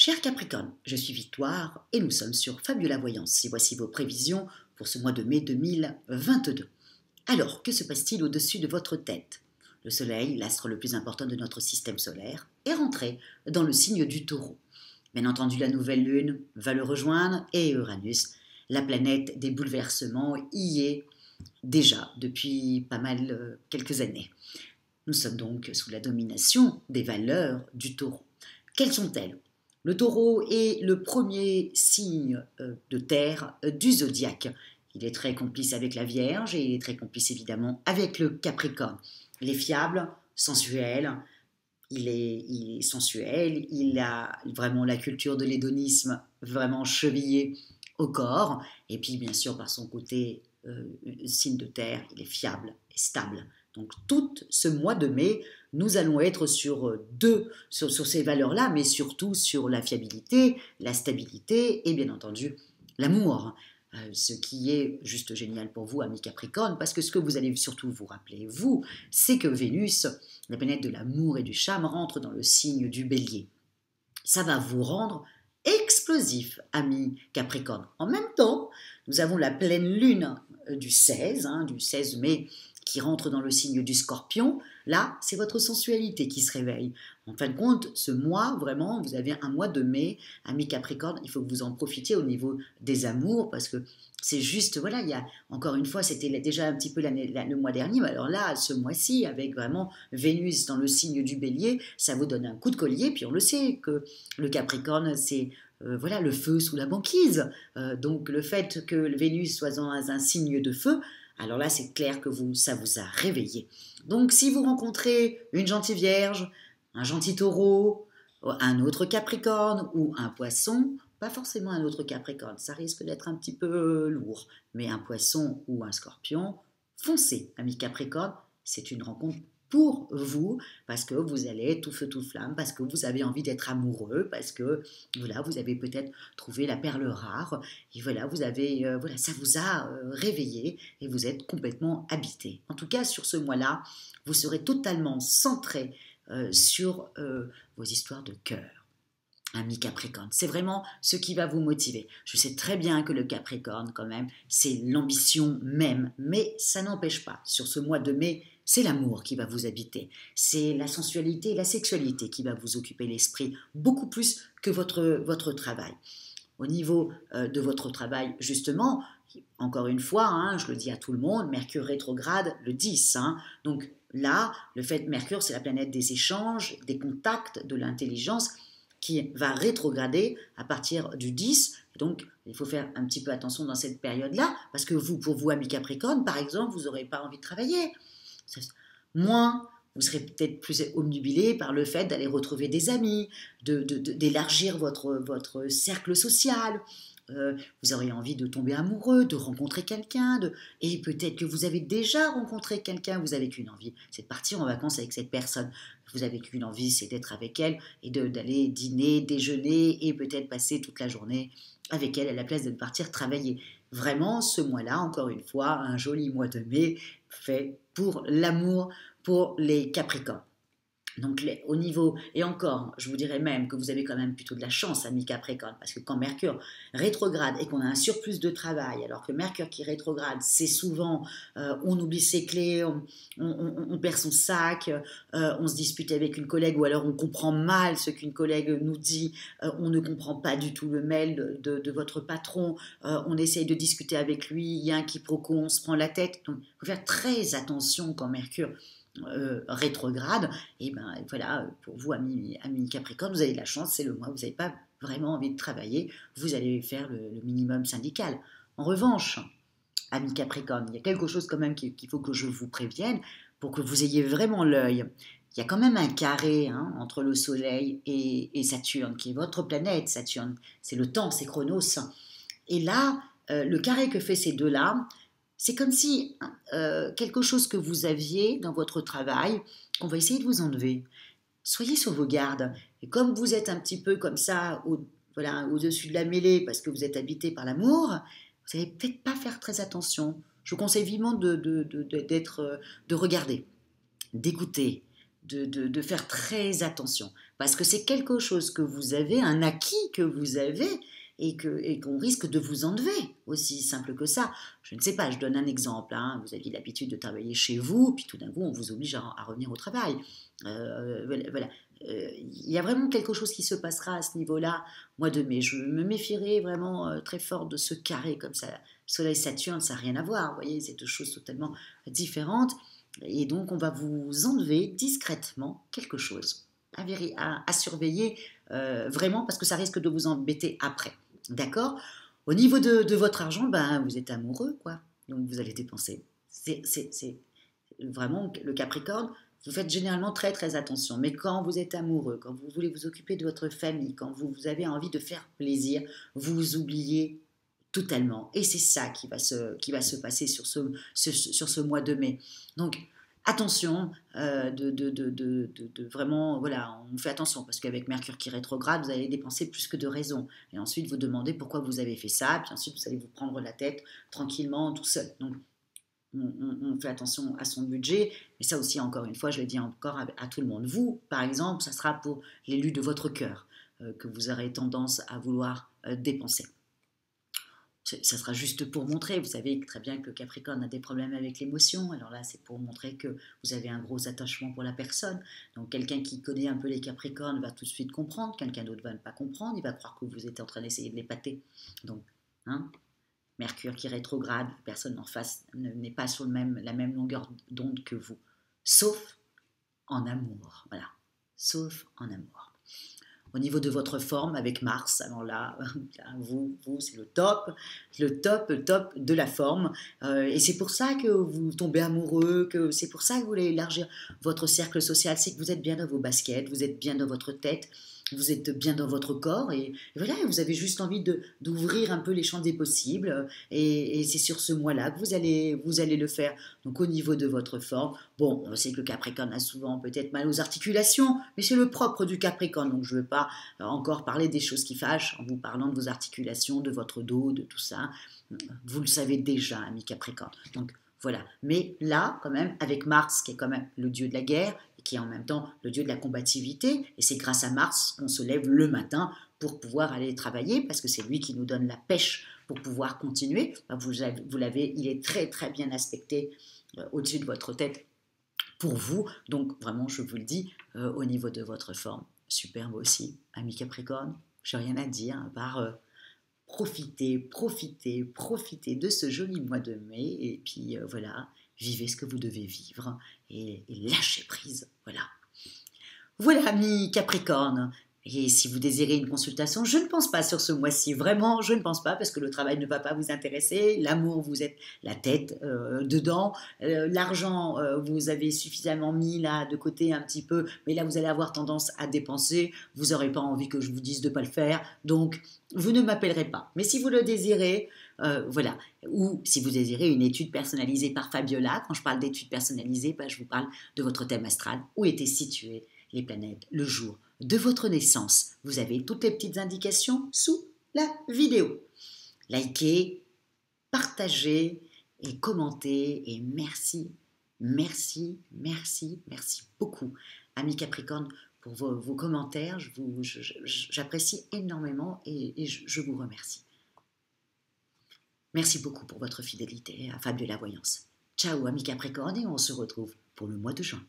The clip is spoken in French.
Cher Capricorne, je suis Victoire et nous sommes sur Fabiola Voyance et voici vos prévisions pour ce mois de mai 2022. Alors, que se passe-t-il au-dessus de votre tête? Le Soleil, l'astre le plus important de notre système solaire, est rentré dans le signe du Taureau. Bien entendu, la nouvelle lune va le rejoindre et Uranus, la planète des bouleversements, y est déjà depuis quelques années. Nous sommes donc sous la domination des valeurs du Taureau. Quelles sont-elles? Le Taureau est le premier signe de terre du zodiaque. Il est très complice avec la Vierge et il est très complice évidemment avec le Capricorne. Il est fiable, sensuel, il est sensuel, il a vraiment la culture de l'hédonisme vraiment chevillée au corps. Et puis bien sûr par son côté signe de terre, il est fiable et stable. Donc tout ce mois de mai, nous allons être sur ces valeurs-là, mais surtout sur la fiabilité, la stabilité et bien entendu l'amour. Ce qui est juste génial pour vous, amis Capricorne, parce que ce que vous allez surtout vous rappeler, vous, c'est que Vénus, la planète de l'amour et du charme, rentre dans le signe du Bélier. Ça va vous rendre explosif, amis Capricorne. En même temps, nous avons la pleine lune du 16 mai, qui rentre dans le signe du Scorpion. Là, c'est votre sensualité qui se réveille. En fin de compte, ce mois, vraiment, vous avez un mois de mai, amis Capricorne, il faut que vous en profitiez au niveau des amours, parce que c'est juste, voilà, il y a, encore une fois, c'était déjà un petit peu le mois dernier, mais alors là, ce mois-ci, avec vraiment Vénus dans le signe du Bélier, ça vous donne un coup de collier, puis on le sait que le Capricorne, c'est voilà, le feu sous la banquise. Donc le fait que Vénus soit dans un signe de feu, alors là, c'est clair que ça vous a réveillé. Donc, si vous rencontrez une gentille Vierge, un gentil Taureau, un autre Capricorne ou un Poisson, pas forcément un autre Capricorne, ça risque d'être un petit peu lourd, mais un Poisson ou un Scorpion, foncez, ami Capricorne, c'est une rencontre pour vous, parce que vous allez être tout feu tout flamme, parce que vous avez envie d'être amoureux, parce que voilà, vous avez peut-être trouvé la perle rare, et voilà, ça vous a réveillé, et vous êtes complètement habité. En tout cas, sur ce mois-là, vous serez totalement centré sur vos histoires de cœur. Ami Capricorne, c'est vraiment ce qui va vous motiver. Je sais très bien que le Capricorne, quand même, c'est l'ambition même, mais ça n'empêche pas, sur ce mois de mai, c'est l'amour qui va vous habiter, c'est la sensualité et la sexualité qui va vous occuper l'esprit, beaucoup plus que votre travail. Au niveau de votre travail, justement, encore une fois, je le dis à tout le monde, Mercure rétrograde le 10. Donc là, Mercure, c'est la planète des échanges, des contacts, de l'intelligence, qui va rétrograder à partir du 10. Donc, il faut faire un petit peu attention dans cette période-là, parce que pour vous, amis Capricorne, par exemple, vous n'aurez pas envie de travailler. Moins, vous serez peut-être plus obnubilé par le fait d'aller retrouver des amis, d'élargir votre cercle social. Vous aurez envie de tomber amoureux, de rencontrer quelqu'un, et peut-être que vous avez déjà rencontré quelqu'un, vous avez qu'une envie, c'est de partir en vacances avec cette personne. Vous avez qu'une envie, c'est d'être avec elle et d'aller dîner, déjeuner et peut-être passer toute la journée avec elle à la place de partir travailler. Vraiment, ce mois-là, encore une fois, un joli mois de mai fait pour l'amour, pour les Capricornes. Donc au niveau, et encore, je vous dirais même que vous avez quand même plutôt de la chance, amis Capricorne, parce que quand Mercure rétrograde et qu'on a un surplus de travail, alors que Mercure qui rétrograde, c'est souvent, on oublie ses clés, on perd son sac, on se dispute avec une collègue, ou alors on comprend mal ce qu'une collègue nous dit, on ne comprend pas du tout le mail de votre patron, on essaye de discuter avec lui, il y a un quiproquo, on se prend la tête. Donc il faut faire très attention quand Mercure rétrograde, et ben voilà, pour vous amis Capricorne, vous avez de la chance, c'est le mois où vous n'avez pas vraiment envie de travailler, vous allez faire le minimum syndical. En revanche, amis Capricorne, il y a quelque chose quand même qu'il faut que je vous prévienne, pour que vous ayez vraiment l'œil. Il y a quand même un carré entre le Soleil et Saturne, qui est votre planète, Saturne, c'est le temps, c'est Chronos, et là, le carré que fait ces deux-là, c'est comme si quelque chose que vous aviez dans votre travail, qu'on va essayer de vous enlever. Soyez sur vos gardes. Et comme vous êtes un petit peu comme ça, au-dessus de la mêlée, parce que vous êtes habité par l'amour, vous n'allez peut-être pas faire très attention. Je vous conseille vivement de regarder, d'écouter, de faire très attention. parce que c'est quelque chose que vous avez, un acquis que vous avez, et qu'on risque de vous enlever, aussi simple que ça. Je ne sais pas, je donne un exemple, hein. Vous aviez l'habitude de travailler chez vous, puis tout d'un coup on vous oblige à revenir au travail. Voilà. Il y a vraiment quelque chose qui se passera à ce niveau-là, mois de mai. Je me méfierai vraiment très fort de ce carré comme ça. Soleil-Saturne, ça n'a rien à voir, vous voyez, c'est deux choses totalement différentes. Et donc on va vous enlever discrètement quelque chose à surveiller vraiment parce que ça risque de vous embêter après. D'accord. Au niveau de votre argent, ben, vous êtes amoureux, quoi. Donc vous allez dépenser. C'est vraiment le Capricorne. Vous faites généralement très très attention. Mais quand vous êtes amoureux, quand vous voulez vous occuper de votre famille, quand vous avez envie de faire plaisir, vous oubliez totalement. Et c'est ça qui va se passer sur ce mois de mai. Donc, attention, vraiment, voilà, on fait attention parce qu'avec Mercure qui rétrograde, vous allez dépenser plus que de raison. Et ensuite, vous demandez pourquoi vous avez fait ça, puis ensuite, vous allez vous prendre la tête tranquillement, tout seul. Donc, on fait attention à son budget, mais ça aussi, encore une fois, je le dis encore à tout le monde. Vous, par exemple, ça sera pour l'élu de votre cœur que vous aurez tendance à vouloir dépenser. Ça sera juste pour montrer, vous savez très bien que le Capricorne a des problèmes avec l'émotion, alors là c'est pour montrer que vous avez un gros attachement pour la personne, donc quelqu'un qui connaît un peu les Capricornes va tout de suite comprendre, quelqu'un d'autre va ne pas comprendre, il va croire que vous êtes en train d'essayer de l'épater, donc, hein, Mercure qui rétrograde, la personne en face n'est pas sur la même longueur d'onde que vous, sauf en amour, voilà, sauf en amour. Au niveau de votre forme avec Mars, alors là, vous c'est le top de la forme. Et c'est pour ça que vous tombez amoureux, que c'est pour ça que vous voulez élargir votre cercle social, c'est que vous êtes bien dans vos baskets, vous êtes bien dans votre tête, vous êtes bien dans votre corps et voilà, vous avez juste envie d'ouvrir un peu les champs des possibles et c'est sur ce mois-là que vous allez le faire. Donc au niveau de votre forme, bon, on sait que le Capricorne a souvent peut-être mal aux articulations, mais c'est le propre du Capricorne, donc je ne veux pas encore parler des choses qui fâchent en vous parlant de vos articulations, de votre dos, de tout ça. Vous le savez déjà, ami Capricorne. Donc voilà. Mais là, quand même, avec Mars, qui est quand même le dieu de la guerre, et qui est en même temps le dieu de la combativité, et c'est grâce à Mars qu'on se lève le matin pour pouvoir aller travailler, parce que c'est lui qui nous donne la pêche pour pouvoir continuer. Vous l'avez, il est très très bien aspecté au-dessus de votre tête pour vous. Donc vraiment, je vous le dis, au niveau de votre forme, superbe aussi, ami Capricorne. Je n'ai rien à dire à part profitez de ce joli mois de mai et puis voilà, vivez ce que vous devez vivre et lâchez prise. Voilà. Voilà, ami Capricorne. Et si vous désirez une consultation, je ne pense pas sur ce mois-ci, vraiment, je ne pense pas, parce que le travail ne va pas vous intéresser, l'amour, vous êtes la tête dedans, l'argent, vous avez suffisamment mis là de côté un petit peu, mais là vous allez avoir tendance à dépenser, vous n'aurez pas envie que je vous dise de ne pas le faire, donc vous ne m'appellerez pas. Mais si vous le désirez, voilà, ou si vous désirez une étude personnalisée par Fabiola, quand je parle d'études personnalisées, je vous parle de votre thème astral, où étaient situées les planètes le jour de votre naissance. Vous avez toutes les petites indications sous la vidéo. Likez, partagez et commentez et merci beaucoup, amis Capricorne, pour vos commentaires. J'apprécie énormément et je vous remercie. Merci beaucoup pour votre fidélité à Fabiola Voyance. Ciao, amis Capricorne, et on se retrouve pour le mois de juin.